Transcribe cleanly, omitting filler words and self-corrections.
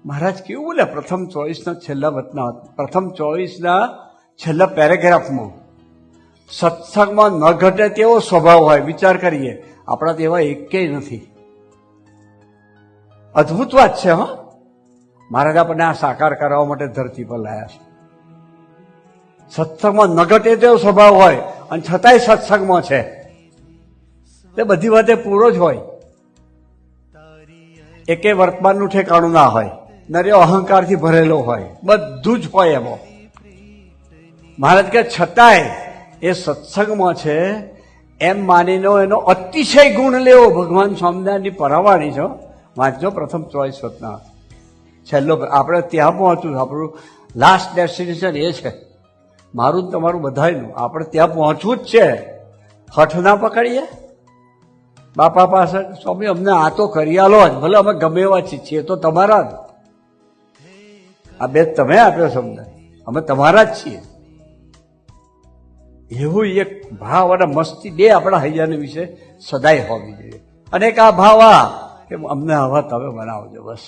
મહારાજ કેવું બોલે પ્રથમ 24ના છેલ્લા વચના, પ્રથમ 24ના છેલ્લા પેરેગ્રાફમાં, સત્સંગમાં ન ઘટે તેવો સ્વભાવ હોય. વિચાર કરીએ, આપણા તેવા એકેય નથી. અદભુત વાત છે. હા, મહારાજ આપણને આ સાકાર કરવા માટે ધરતી પર લાયા છે. સત્સંગમાં ન ઘટે તેવો સ્વભાવ હોય અને છતાંય સત્સંગમાં છે. તે બધી વાતે પૂરો જ હોય, એકે વર્તમાનનું ઠેકાણું ના હોય, નર્યો અહંકારથી ભરેલો હોય, બધું જ હોય એમાં. મહારાજ કે છતાંય એ સત્સંગમાં છે એમ માનીનો એનો અતિશય ગુણ લેવો. ભગવાન સ્વામિનારાયણની પરાવાણી છો, વાંચજો પ્રથમ 24 વચના છેલ્લો. આપણે ત્યાં પહોંચવું, આપણું લાસ્ટ ડેસ્ટિનેશન એ છે, મારું તમારું બધાયનું. આપણે ત્યાં પહોંચવું જ છે. હઠ ના પકડીએ બાપા પાસે, સ્વામી અમને આ તો કરી આલો જ, ભલે અમે ગમે એવા છીએ, તો તમારા જ. આ બે તમે આપ્યો છે અમને, અમે તમારા જ છીએ. એવું એક ભાવ અને મસ્તી બે આપણા હૈયાને વિશે સદાય હોવી જોઈએ. અને એક આ ભાવ આ કે અમને આવા તમે બનાવજો બસ.